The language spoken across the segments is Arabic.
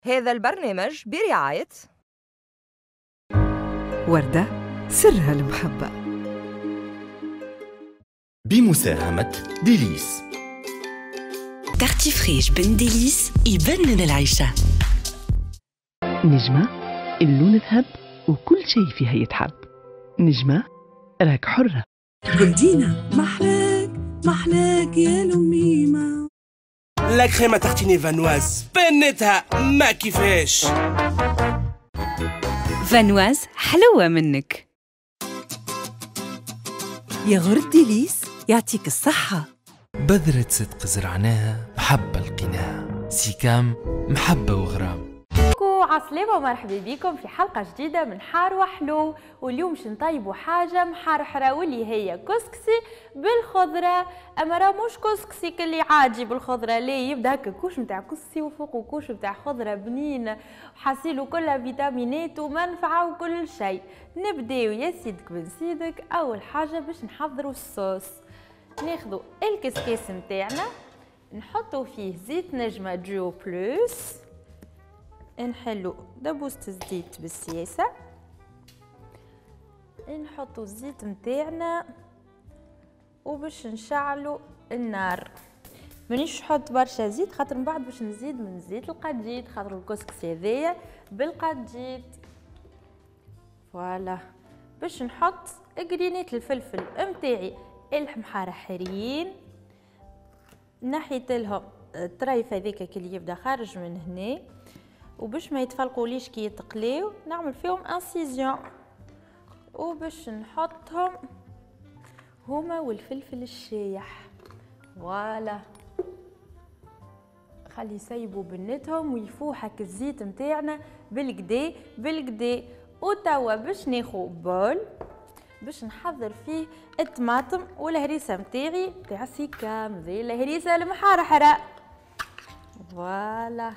هذا البرنامج برعاية وردة سرها المحبة بمساهمة ديليس. تارتيفريج بن ديليس يبنن العيشة. نجمة اللون ذهب وكل شيء فيها يتحب. نجمة راك حرة. جولدينا محلاك محلاك يا لميمة. لا كريمة تحتيني فانواز بنتها ما كيفاش. فانواز حلوة منك. يا غرد ديليس يعطيك الصحة. بذرة صدق زرعناها محبة لقيناها. سيكام محبة وغرام. عسلامة ومرحبا بكم في حلقة جديدة من حار وحلو. واليوم باش نطيبوا حاجة محرحرة واللي هي كسكسي بالخضرة. اما راه مش كسكسي كلي عادي بالخضرة، ليه يبدا هكا كوش نتاع كسكسي وفوقه كوش نتاع خضرة بنين وحاسيلو كلها فيتامينات ومنفعة وكل شيء. نبداو يا سيدك بن سيدك. اول حاجة باش نحضروا الصوص، ناخذوا الكسكاس نتاعنا نحطوا فيه زيت نجمة جو بلوس، نحلو دبوسة الزيت بالسياسة، نحطو الزيت متاعنا وباش نشعلو النار. مانيش نحط برشا زيت خاطر من بعد باش نزيد من زيت القديد خاطر الكسكس هذايا بالقديد. فوالا باش نحط قرينات الفلفل متاعي المحرحرين، نحيت لهم الطريف هذاك اللي يبدا خارج من هنا، وباش ما يتفلقوليش كي يتقليو نعمل فيهم انسيزيون، وباش نحطهم هما والفلفل الشايح. فوالا خلي يسيبوا بنتهم ويفوح هك الزيت متاعنا بالكدا بالكدا. وتوا باش ناخو بول باش نحضر فيه الطماطم والهريسه متاعي تاع سيكام، ذي الهريسه المحرحره. فوالا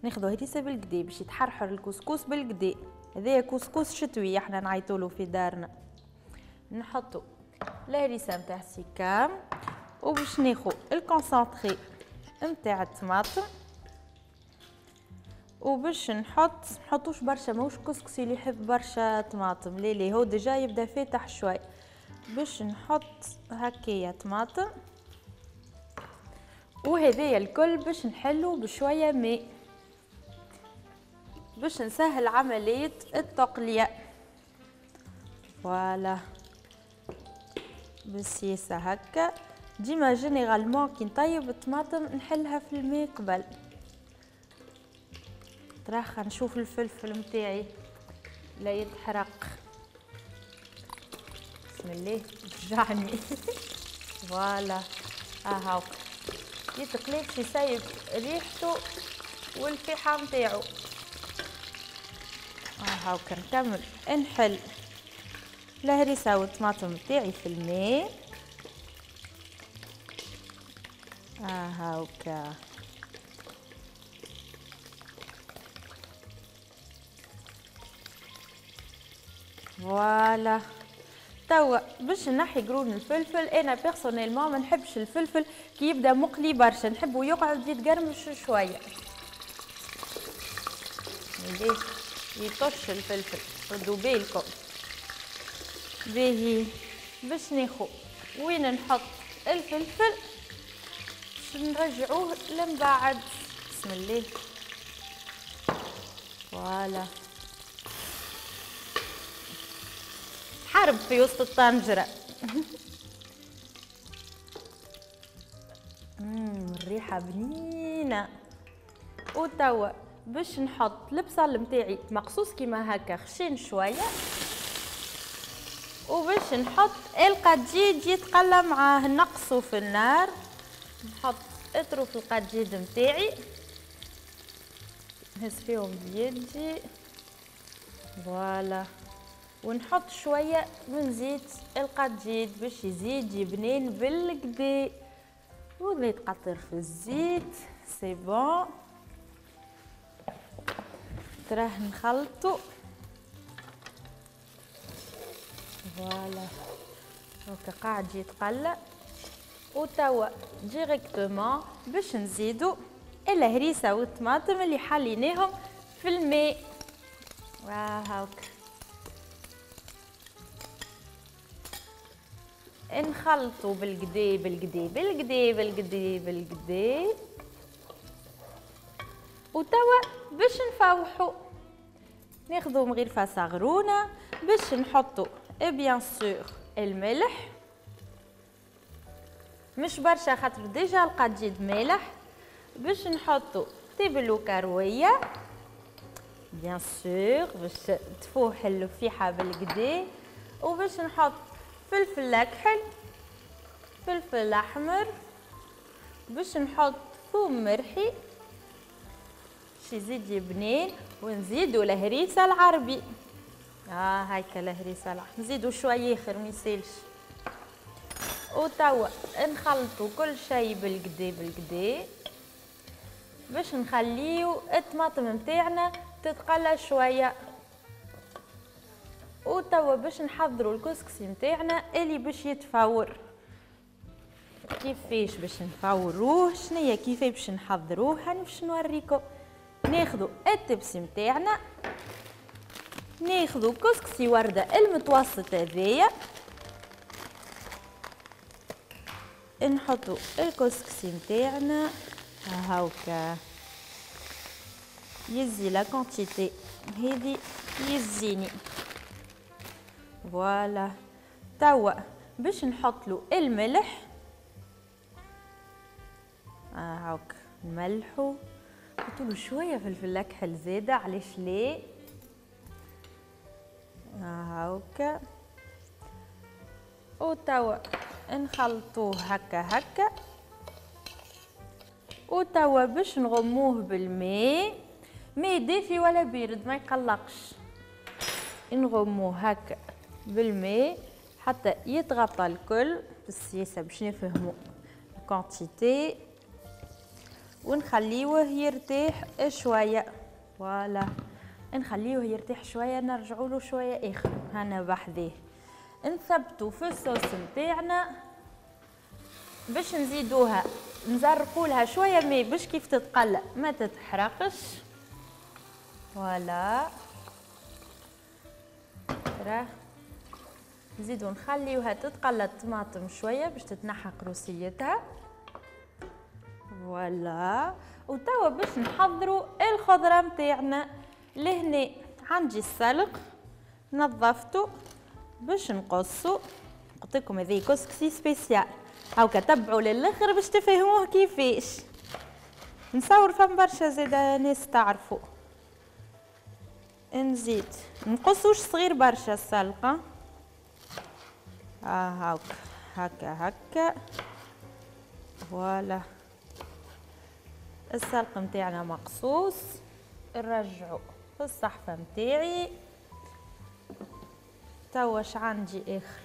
ناخذو هريسه بالكدا باش يتحرحر الكسكس بالكدا. هذايا كسكس شتوي احنا نعيطولو في دارنا. نحطو الهريسه نتاع السيكام وباش ناخذ الكونسونطري نتاع الطماطم، وباش نحطوش برشا، ماهوش كسكسي اللي يحب برشا طماطم، ليه هو ديجا يبدا فاتح شوي. باش نحط هكايا طماطم وهذايا الكل باش نحلو بشويه ماء باش نسهل عمليه التقليه. فوالا بالسياسه هكا. ديما جينيرالمون كي نطيب الطماطم نحلها في الماء قبل. راح نشوف الفلفل متاعي لا يتحرق. بسم الله شجعني. فوالا هاو يتقلي باش يسيب ريحته والفيحة متاعو. هاكا نكمل نحل الهريسة والطماطم متاعي في الماء. هاكا فوالا. توا باش نحي قرون الفلفل، انا بيرسونيلمون ما نحبش الفلفل كي يبدا مقلي برشا، نحبه يقعد يتقرمش شويه. يطش الفلفل، ردوا بالكم. باهي باش ناخذ وين نحط الفلفل باش نرجعوه لمبعد. بسم الله. فوالا حرب في وسط الطنجرة. الريحة بنينة. وتوا باش نحط البصل متاعي مقصوص كيما هكا خشين شوية، وباش نحط القديد يتقلى معاه نقصو في النار. نحط اطرف القديد متاعي نهز فيهم بيدي. فوالا ونحط شوية من زيت القديد باش يزيد يبنين بالكدا، ولا يتقطر في الزيت. سي بون. تراه نخلطو. فوالا هكا قاعد يتقلى. وتوا ديريكتومون باش نزيدو الهريسة والطماطم اللي حليناهم في الماء. وهاك نخلطوا بالقدا بالقدا بالقدا بالقدا بالقدا، وتوا باش نفوحوا ناخذوا مغرفة صغرونة باش نحطوا بيان سور الملح، مش برشا خاطر ديجا لقات جيد مالح. باش نحطوا تبل وكروية بيان سور باش تفوح اللفيحة بالقدا، وباش نحط فلفل اكحل، فلفل احمر، باش نحط ثوم مرحي باش يزيد بنين، ونزيدوا الهريسة العربي. هايكا الهريسة العربي نزيدوا شوية اخر ميسالش. وتوا نخلطوا كل شيء بالقدا بالقدا باش نخليو الطماطم متاعنا تتقلى شويه. وتوا باش نحضروا الكسكسي متاعنا اللي باش يتفور. كيفاش باش نفوروه، شنيا كيفاش باش نحضروه، هاني باش نوريكم. ناخذوا التبسي متاعنا، ناخذوا كسكسي ورده المتوسط هذايا، نحطوا الكسكسي متاعنا هاكا، يزي لا كونتيتي هذه يزيني فوالا. توا باش نحط له الملح هاك، نملحو، نحط له شويه فلفل اكحل زاده علاش لا هاكا. وتوا نخلطوه هكا هكا. وتوا باش نغموه بالماء، ماء دافي ولا بارد ما يقلقش، نغموه هكا بالماء حتى يتغطى الكل بالسياسه باش نفهموا الكونتيتي، ونخليوه يرتاح شويه فوالا. نخليوه يرتاح شويه، نرجعوا له شويه اخر هنا بحذاه. نثبتوا في الصوص نتاعنا باش نزيدوها، نزرقوا لها شويه ماء باش كيف تتقلى ما تتحرقش فوالا. راه نزيدو نخليوها تتقلى الطماطم شويه باش تتنحى قروسيتها فوالا. وتوا باش نحضروا الخضره متاعنا. لهنا عندي السلق نظفته باش نقصو، قلت لكم هذه كسكسي سبيسيال هاكا، تبعوا للاخر باش تفهموه كيفاش. نصور فم برشا زاده ناس تعرفوا. نزيد نقصوش صغير برشا السلقه هاكا هكا هكا فوالا. السلق متاعنا مقصوص، نرجعو في الصحفه متاعي. تواش عندي اخر،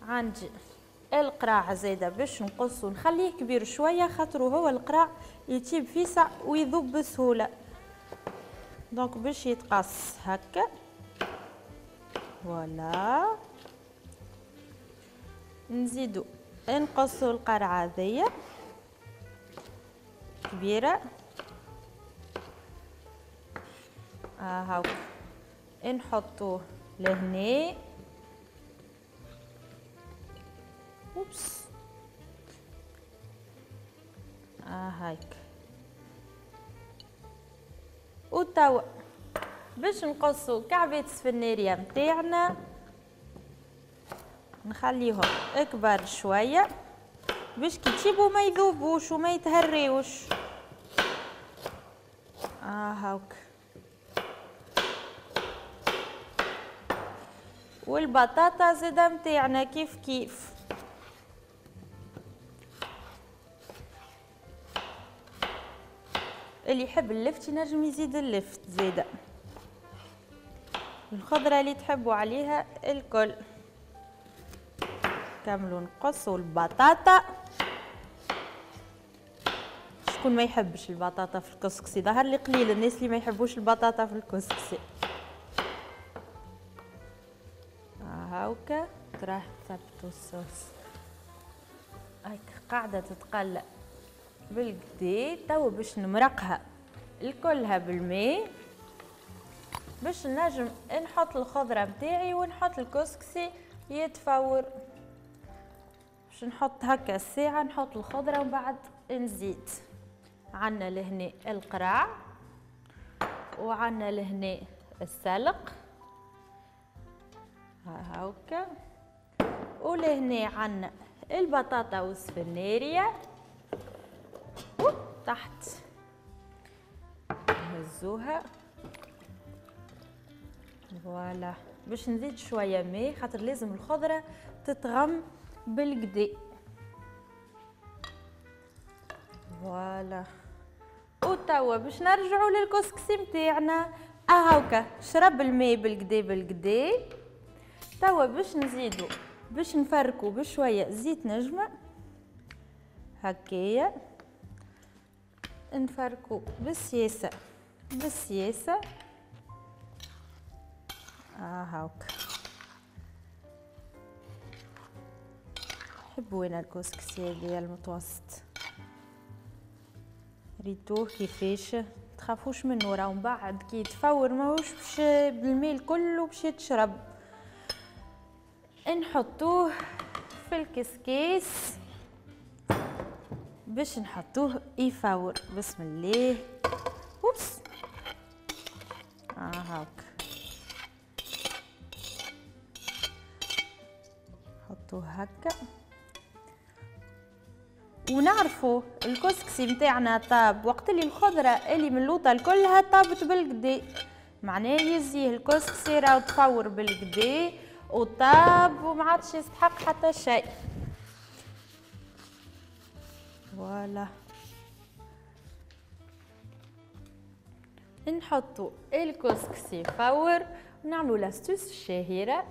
عندي القراع زاده باش نقصو، نخليه كبير شويه خاطر هو القراع يطيب فيسع ويذوب بسهوله، دونك باش يتقص هكا فوالا. نزيدو نقصو القرعه هذيا كبيره هاكا، نحطوه لهنا اوبس هاك. وتوا باش نقصو كعبات السفناريه متاعنا، نخليهم اكبر شويه باش كي تجيبو ما يذوبوش وما يتهريوش هاك. والبطاطا زاده متاعنا كيف كيف اللي يحب اللفت ينجم يزيد اللفت زاده، الخضره اللي تحبوا عليها الكل. كملوا نقصوا البطاطا. شكون ما يحبش البطاطا في الكسكسي؟ ظهر لي قليل الناس اللي ما يحبوش البطاطا في الكسكسي. هاكا تراه ثبتوا الصوص هاك قاعده تتقلى بالكدا. توا باش نمرقها الكلها بالماء باش نجم نحط الخضره متاعي ونحط الكسكسي يتفور. باش نحط هكا ساعه نحط الخضره ومن بعد نزيد. عندنا لهنا القرع وعندنا لهنا السلق هاكا، ولهنا عندنا البطاطا والسفنارية تحت نهزوها. فوالا باش نزيد شويه ماء خاطر لازم الخضره تتغم بالكدا. فوالا وتوا باش نرجعوا للكسكسي متاعنا هاكا شرب الماء بالكدا بالكدا. توا باش نزيدوا باش نفركوا بشويه زيت نجمه هكايا، نفركوا بالسياسه بالسياسه هاكا. نحبوا انا الكسكسي هذايا المتوسط، ريتوه كيفاش تخافوش منه، راهو من بعد كي يتفور ماهوش باش بالماء الكل باش يتشرب. نحطوه في الكسكيس باش نحطوه يفور. بسم الله. اوبس هاكا نحطوه هكا. ونعرفوا الكسكسي متاعنا طاب وقت اللي الخضره اللي من اللوطه الكلها طابت بالكدا، معناه يزيه الكسكسي راهو تفور بالكدا وطاب وما عادش يستحق حتى شيء. فوالا نحطوا الكسكسي فور ونعملوا لاستوس الشهيره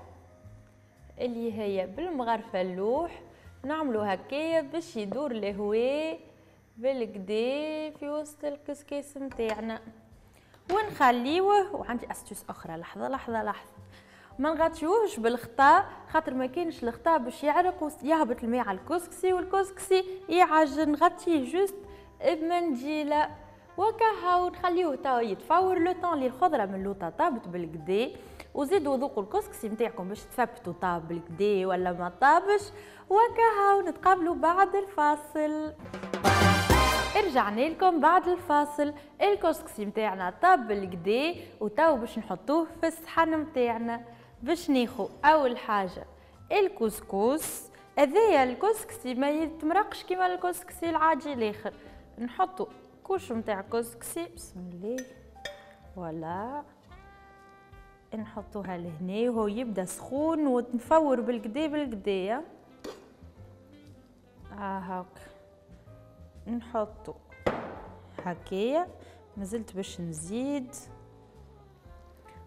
اللي هي بالمغرفه اللوح، نعملوا هكايا باش يدور الهواء بالكدا في وسط الكسكيس متاعنا ونخليوه. وعندي استوس اخرى، لحظه لحظه لحظه، ما نغطيوهش بالخطا خاطر ما كاينش الخطا باش يعرق ويهبط الماء على الكسكسي والكسكسي يعجن. نغطيه جوست بمنجيله وكهو نخليوه توا يتفور لو طون اللي الخضره من اللوطه طابت بالكدا. وزيدوا ذوقوا الكسكسي نتاعكم باش تثبتوا طاب بالكدا ولا ما طابش. وكهو نتقابلوا بعد الفاصل. رجعنا لكم بعد الفاصل. الكسكسي نتاعنا طاب بالكدا وتو باش نحطوه في الصحن نتاعنا. باش ناخذ اول حاجه الكسكس هذايا. الكسكسي ما يتمرقش كيما الكسكسي العادي الاخر. نحطوا كوش نتاع كسكسي بسم الله. فوالا نحطوها لهنا وهو يبدا سخون ونفور بالكدا بالكدا. هاك نحطو هكايا. مازلت باش نزيد،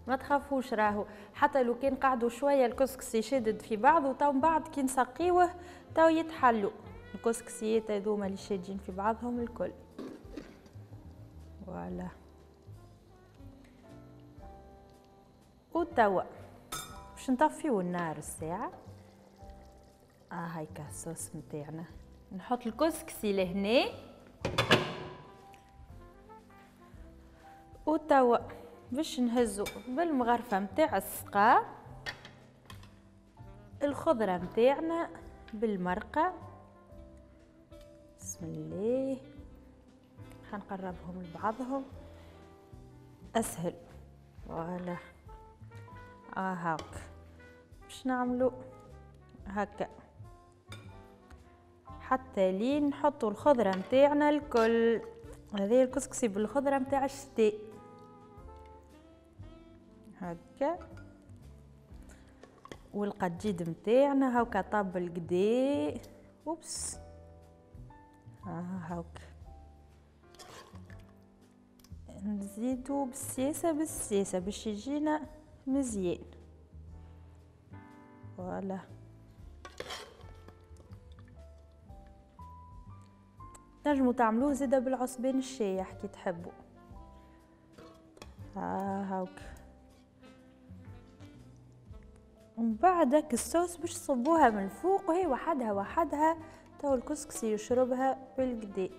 ما تخافوش راهو حتى لو كان قعدوا شويه الكسكسي شادد في بعضه تو من بعد كي نسقيوه تو يتحلوا الكسكسيات هذوما اللي شادين في بعضهم الكل. فوالا وتوا باش نطفيو النار الساعه. هايكا الصوص نتاعنا. نحط الكسكسي لهنا وتوا باش نهزو بالمغرفه نتاع السقا الخضره نتاعنا بالمرقه. بسم الله. حنقربهم لبعضهم اسهل. فوالا هاك باش نعملو هكا حتى لين نحطوا الخضره نتاعنا الكل. هذه الكسكسي بالخضره نتاع الشتاء هكا. والقديد نتاعنا هاكا طاب بالكدا. اوبس هاكا نزيدو بالسياسه بالسياسه باش يجينا مزيان. فوالا تنجموا تعملوه زاده بالعصبان الشايح كي تحبوا. هاك ومن بعد داك الصوص باش تصبوها من الفوق وهي وحدها وحدها تو الكسكسي يشربها بالكدا.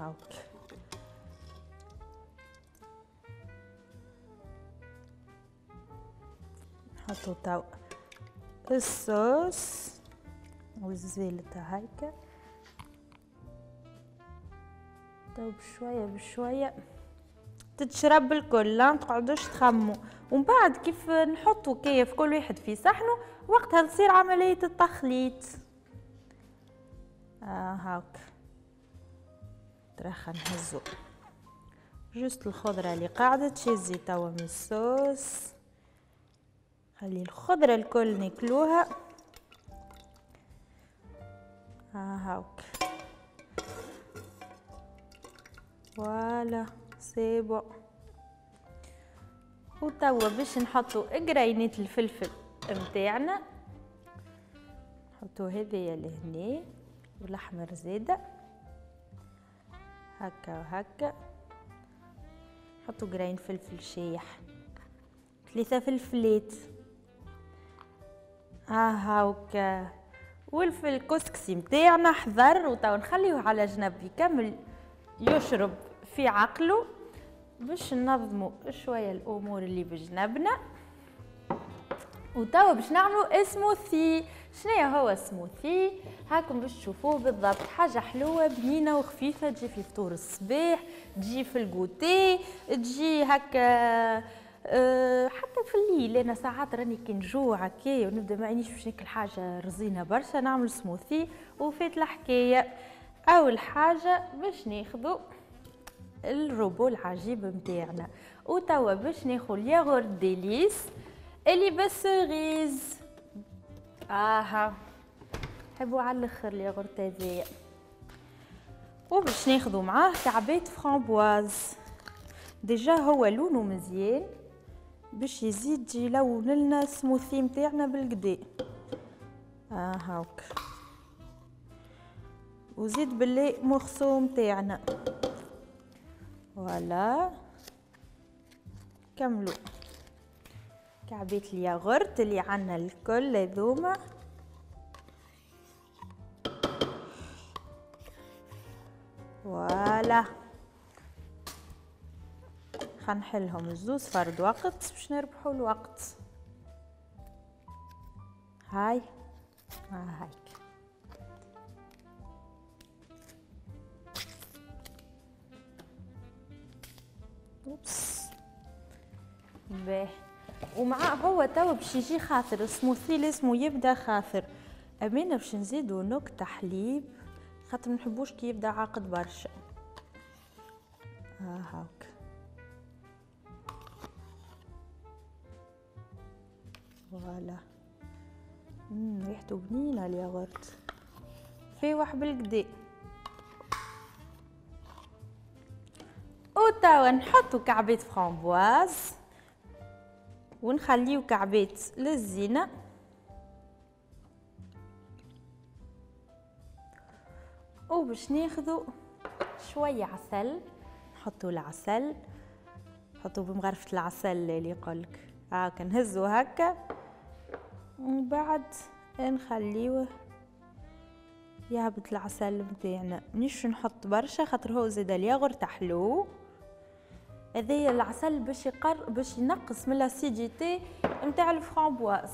هاك. نحطو تو الصوص والزلتة هيك، تو بشوية بشوية تتشرب الكل، لا متقعدوش تخمو. ومن بعد كيف نحطو كيف كل واحد في صحنه، وقتها تصير عملية التخليط. هاك ترخى نهزو جوست الخضرة اللي قاعدة تشزي توا من الصوص، خلي الخضرة الكل ناكلوها. هاك فوالا سيبو. وتوا باش نحطو قرينات الفلفل متاعنا، نحطو هذيا لهنا والاحمر زاده هكا وهكا. نحطو قرين فلفل شايح، 3 فلفلات هاكا. والفلفل الكسكسي متاعنا حضر، وتوا نخليوه على جنب يكمل يشرب في عقله باش ننظموا شويه الامور اللي بجنبنا. وتوا باش نعملوا سموثي. شنو هو سموثي؟ هاكم باش تشوفوه بالضبط، حاجه حلوه بنينه وخفيفه، تجي في فطور الصباح، تجي في الكوتي، تجي هكا حتى في الليل. انا ساعات راني كي نجوع هكايا ونبدا ما عينيش باش ناكل حاجه رزينه برشا، نعمل سموثي وفات الحكايه. اول حاجه باش ناخذوا الروبو العجيب متاعنا، وتوا باش ناخذ الياغورت ديليس اللي بالسيريز. حبوا على الاخر الياغورت هذايا. وباش ناخذوا معاه كعبات فرامبواز، ديجا هو لونه مزيان باش يزيد يلون لنا السموثي متاعنا بالكدا. هاك. وزيد باللي مغصوم تاعنا فوالا. كملوا كعبات الياغورت اللي عنا الكل هذوما. فوالا خنحلهم الزوز فرد وقت باش نربحوا الوقت. هاي هايك. اوبس باهي. ومعاه هو توا باش يجي خاطر السموثي لازمو يبدا خاطر. امانه باش نزيدو نكته حليب خاطر منحبوش كي يبدا عاقد برشا. هاك فوالا. ريحته بنينه الياغورت فايح بالكدا. وتوا نحطو كعبات فرامبواز ونخليو كعبات للزينة. وباش ناخذو شوية عسل، نحطو العسل، نحطو بمغرفة العسل اللي يقولك هاكا، نهزو هكا ومن بعد نخليوه يهبط العسل متاعنا. منيش نحط برشا خاطر هو زاد الياغورت حلو. هذايا العسل باش ينقص من الاسيديتي نتاع الفرامبواز.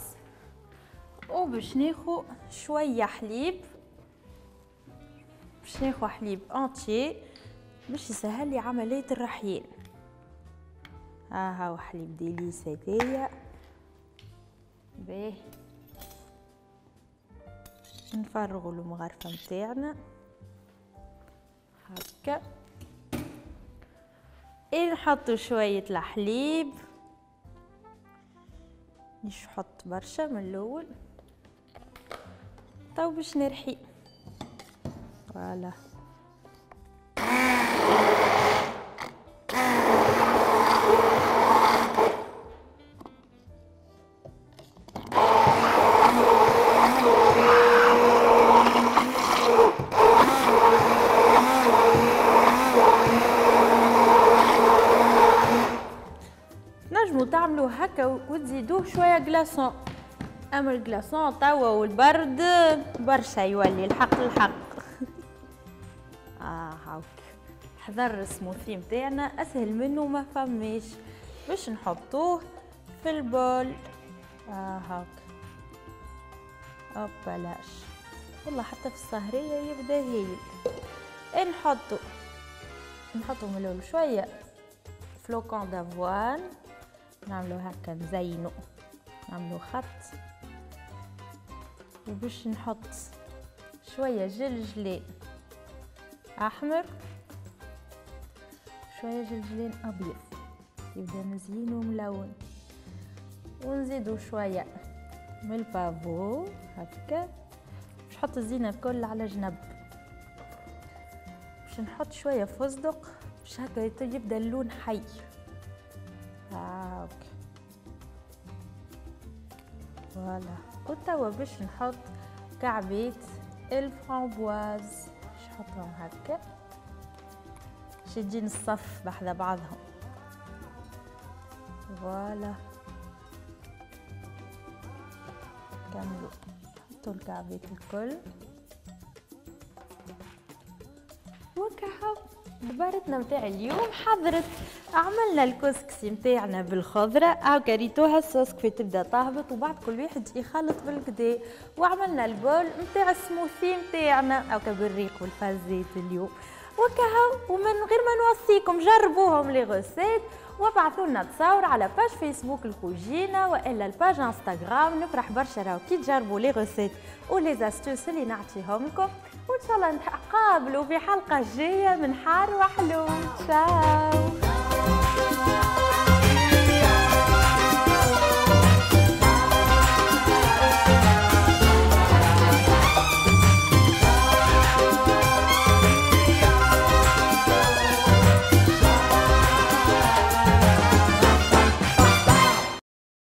وباش ناخو شويه حليب، باش ناخو حليب انتي باش يسهل لي عمليه الرحيل. هاو حليب ديليس هذايا باهي. نفرغوا المغرفه متاعنا هكا. نحطوا شويه الحليب، مش نحط برشا من الاول. تو باش نرحي فوالا. تعملوا هكا وتزيدوه شويه كلاصون. اما الكلاصون توا والبرد برشا يولي الحق. هاك حذر السموثي متاعنا اسهل منه ما فماش. باش نحطوه في البول هاك بلاش والله حتى في السهرية يبدا هايل. نحطو من الاول شوية فلوكون دافوان، نعملو هكا نزينو، نعملو خط، وباش نحط شوية جلجلين احمر، شوية جلجلين ابيض يبدا مزيان وملون، ونزيدو شوية من البافو هكا باش نحط الزينة الكل على جنب. باش نحط شوية فستق باش هكا يبدا اللون حي هاك فوالا. وتوا باش نحط كعبات الفرامبواز باش نحطهم هكا باش تجي نصف بحذا بعضهم فوالا. كملوا حطوا الكعبات الكل وكهو. دبارتنا متاع اليوم حضرت عملنا الكسكسي متاعنا بالخضرة هاكا ريتوها الصوص كيف تبدا تهبط، وبعد كل واحد يخلط بالكدا، وعملنا البول متاع السموثي متاعنا هاكا بالريق والفازيت اليوم وكهو. ومن غير ما نوصيكم جربوهم لي غوسيت وابعثوا لنا تصاور على باج فيسبوك الكوجينة والا الباج انستغرام. نفرح برشا راهو كي تجربوا لي غوسيت ولي زاستوس اللي نعطيهم لكم، وان شاء الله نتقابلوا في حلقة جاية من حار وحلو. تشاو.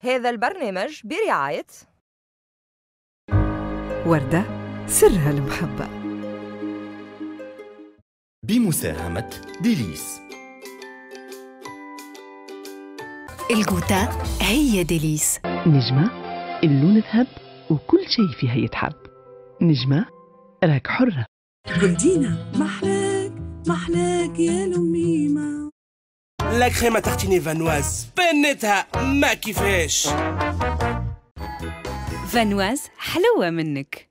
هذا البرنامج برعاية وردة سرها المحبة بمساهمة ديليس. الجوتا هي ديليس. نجمة اللون ذهب وكل شيء فيها يتحب. نجمة راك حرة. جولدينا محلاك محلاك يا لميمة. لا كريمة تحتيني فانواز بنتها ما كيفاش. فانواز حلوة منك.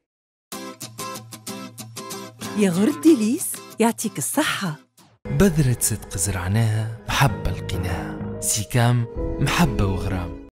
يا غرد ديليس يعطيك الصحة. بذرة صدق زرعناها محبة لقيناها، سيكام محبة وغرام.